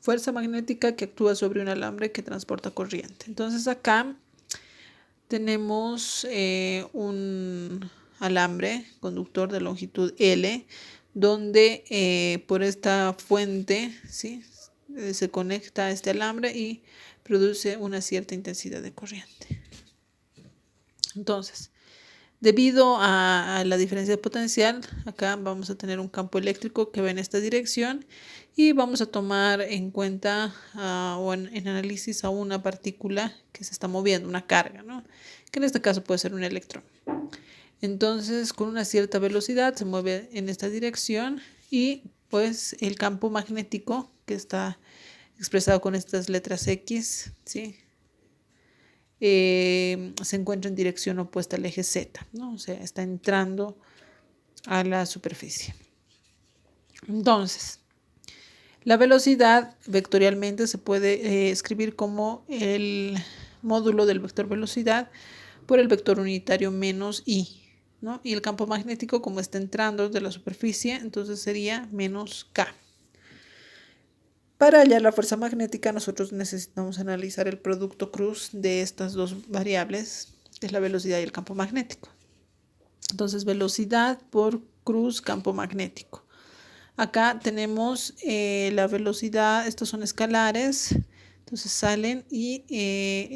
fuerza magnética que actúa sobre un alambre que transporta corriente. Entonces acá tenemos un alambre conductor de longitud L, donde por esta fuente, ¿sí? Se conecta a este alambre y produce una cierta intensidad de corriente. Entonces, debido a la diferencia de potencial, acá vamos a tener un campo eléctrico que va en esta dirección y vamos a tomar en cuenta o en análisis a una partícula que se está moviendo, una carga, ¿no? Que en este caso puede ser un electrón. Entonces, con una cierta velocidad se mueve en esta dirección y pues el campo magnético, que está expresado con estas letras X, ¿sí? Se encuentra en dirección opuesta al eje Z, ¿no? O sea, está entrando a la superficie. Entonces, la velocidad vectorialmente se puede escribir como el módulo del vector velocidad por el vector unitario menos I, ¿no? Y el campo magnético, como está entrando de la superficie, entonces sería menos K. Para hallar la fuerza magnética, nosotros necesitamos analizar el producto cruz de estas dos variables, que es la velocidad y el campo magnético. Entonces, velocidad por cruz campo magnético. Acá tenemos la velocidad, estos son escalares, entonces salen y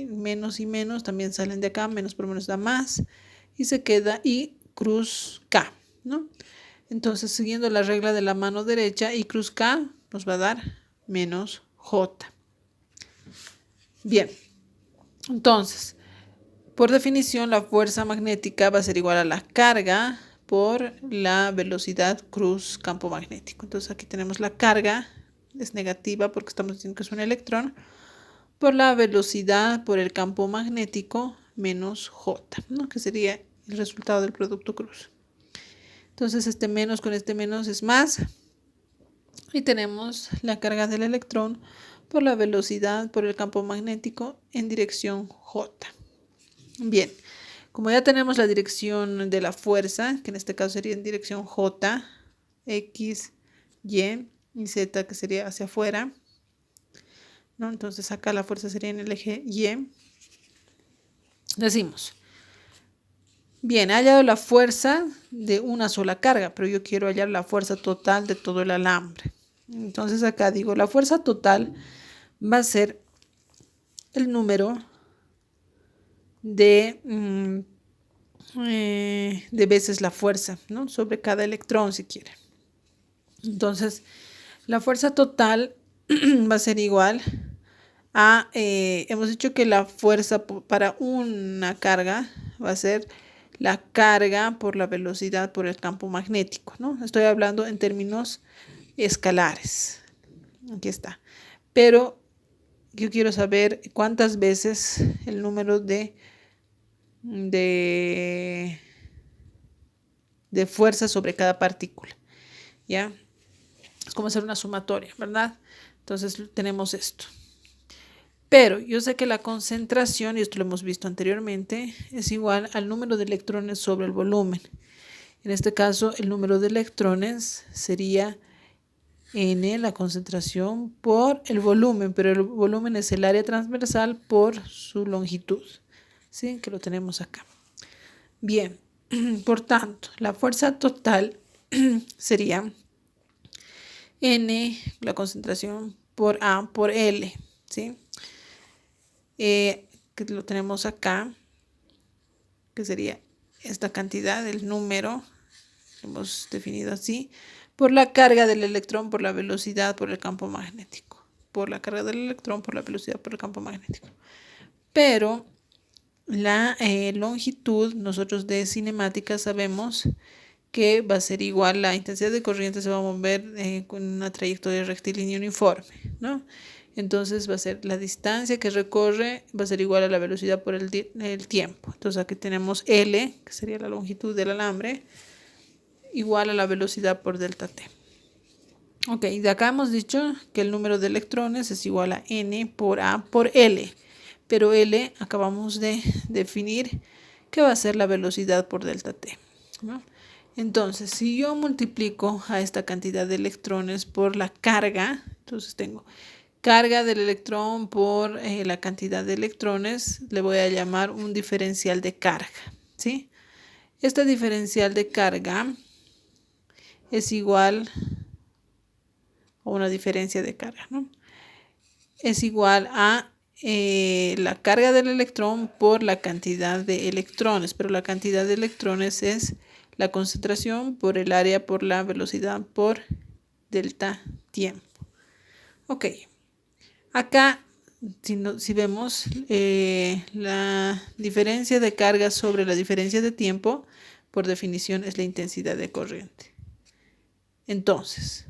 menos y menos también salen de acá, menos por menos da más, y se queda I cruz K, ¿no? Entonces, siguiendo la regla de la mano derecha, I cruz K nos va a dar menos J. Bien, entonces, por definición, la fuerza magnética va a ser igual a la carga por la velocidad cruz campo magnético. Entonces, aquí tenemos la carga, es negativa porque estamos diciendo que es un electrón, por la velocidad por el campo magnético menos J, ¿no? Que sería el resultado del producto cruz. Entonces, este menos con este menos es más. Y tenemos la carga del electrón por la velocidad por el campo magnético en dirección J. Bien, como ya tenemos la dirección de la fuerza, que en este caso sería en dirección J, X, Y y Z, que sería hacia afuera, ¿no? Entonces acá la fuerza sería en el eje Y. Decimos, bien, he hallado la fuerza de una sola carga, pero yo quiero hallar la fuerza total de todo el alambre. Entonces acá digo, la fuerza total va a ser el número de veces la fuerza, ¿no? Sobre cada electrón, si quiere. Entonces, la fuerza total va a ser igual a, hemos dicho que la fuerza para una carga va a ser la carga por la velocidad por el campo magnético, ¿no? Estoy hablando en términos escalares. Aquí está. Pero yo quiero saber cuántas veces el número de fuerza sobre cada partícula, ¿ya? Es como hacer una sumatoria, ¿verdad? Entonces tenemos esto. Pero yo sé que la concentración, y esto lo hemos visto anteriormente, es igual al número de electrones sobre el volumen. En este caso, el número de electrones sería N, la concentración, por el volumen, pero el volumen es el área transversal por su longitud, ¿sí? Que lo tenemos acá. Bien, por tanto, la fuerza total sería N, la concentración, por A por L, ¿sí? Que lo tenemos acá, que sería esta cantidad, el número, hemos definido así, por la carga del electrón, por la velocidad, por el campo magnético. Por la carga del electrón, por la velocidad, por el campo magnético. Pero la longitud, nosotros de cinemática sabemos que va a ser igual, la intensidad de corriente se va a mover con una trayectoria rectilínea uniforme, ¿no? Entonces va a ser la distancia que recorre, va a ser igual a la velocidad por el tiempo. Entonces aquí tenemos L, que sería la longitud del alambre, igual a la velocidad por delta T. Ok, de acá hemos dicho que el número de electrones es igual a N por A por L, pero L acabamos de definir que va a ser la velocidad por delta T, ¿no? Entonces, si yo multiplico a esta cantidad de electrones por la carga, entonces tengo carga del electrón por la cantidad de electrones, le voy a llamar un diferencial de carga, ¿sí? Este diferencial de carga es igual a una diferencia de carga, ¿no? Es igual a la carga del electrón por la cantidad de electrones, pero la cantidad de electrones es la concentración por el área por la velocidad por delta tiempo. Ok, acá si vemos la diferencia de carga sobre la diferencia de tiempo, por definición es la intensidad de corriente. Entonces,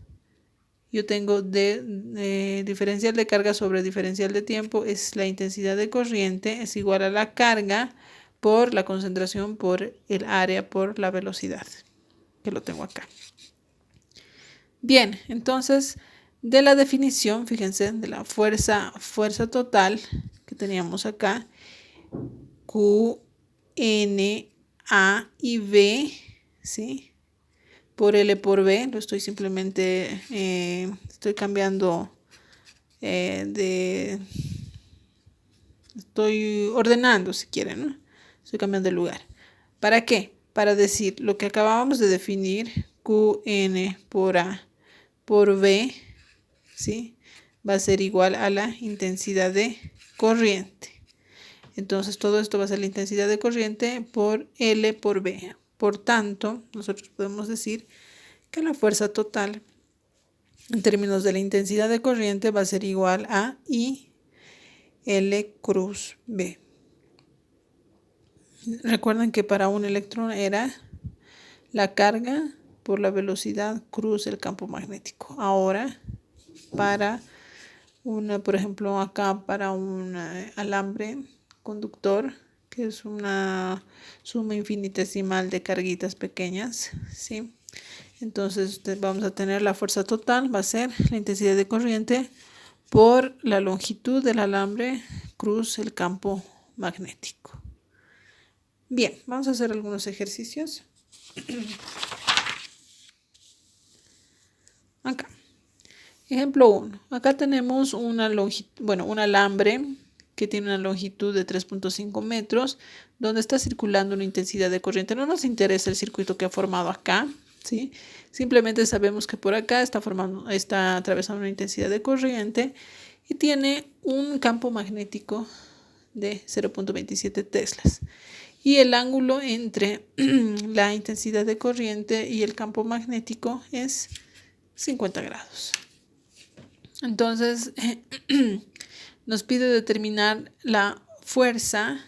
yo tengo diferencial de carga sobre diferencial de tiempo es la intensidad de corriente, es igual a la carga por la concentración por el área por la velocidad, que lo tengo acá. Bien, entonces de la definición, fíjense, de la fuerza total que teníamos acá, Q, N, A y V, ¿sí? Por L por B, lo estoy simplemente, estoy cambiando estoy ordenando si quieren, ¿no? Estoy cambiando de lugar. ¿Para qué? Para decir lo que acabábamos de definir, QN por A por B, ¿sí? Va a ser igual a la intensidad de corriente. Entonces todo esto va a ser la intensidad de corriente por L por B. Por tanto, nosotros podemos decir que la fuerza total en términos de la intensidad de corriente va a ser igual a I L cruz B. Recuerden que para un electrón era la carga por la velocidad cruz el campo magnético. Ahora, para por ejemplo, acá para un alambre conductor, que es una suma infinitesimal de carguitas pequeñas, ¿sí? Entonces vamos a tener la fuerza total, va a ser la intensidad de corriente por la longitud del alambre cruz el campo magnético. Bien, vamos a hacer algunos ejercicios. Acá. Ejemplo 1. Acá tenemos un alambre que tiene una longitud de 3.5 metros, donde está circulando una intensidad de corriente. No nos interesa el circuito que ha formado acá, ¿sí? Simplemente sabemos que por acá está atravesando una intensidad de corriente y tiene un campo magnético de 0.27 teslas. Y el ángulo entre la intensidad de corriente y el campo magnético es 50 grados. Entonces, nos pide determinar la fuerza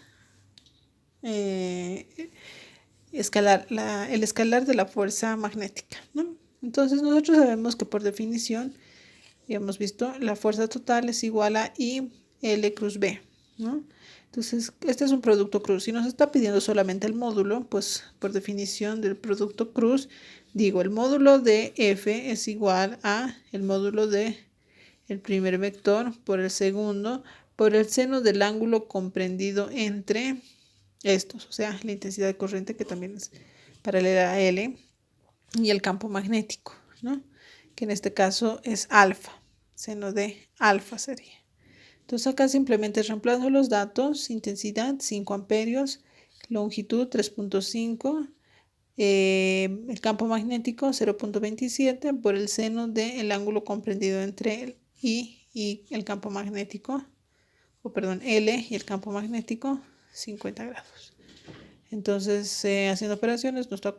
el escalar de la fuerza magnética, ¿no? Entonces, nosotros sabemos que por definición, ya hemos visto, la fuerza total es igual a I L cruz B, ¿no? Entonces, este es un producto cruz. Si nos está pidiendo solamente el módulo, pues por definición del producto cruz, digo, el módulo de F es igual a el módulo de el primer vector por el segundo por el seno del ángulo comprendido entre estos, o sea, la intensidad de corriente que también es paralela a L y el campo magnético, ¿no? Que en este caso es alfa, seno de alfa sería. Entonces acá simplemente reemplazo los datos, intensidad 5 amperios, longitud 3.5, el campo magnético 0.27 por el seno del ángulo comprendido entre el I y el campo magnético, L y el campo magnético 50 grados. Entonces, haciendo operaciones nos toca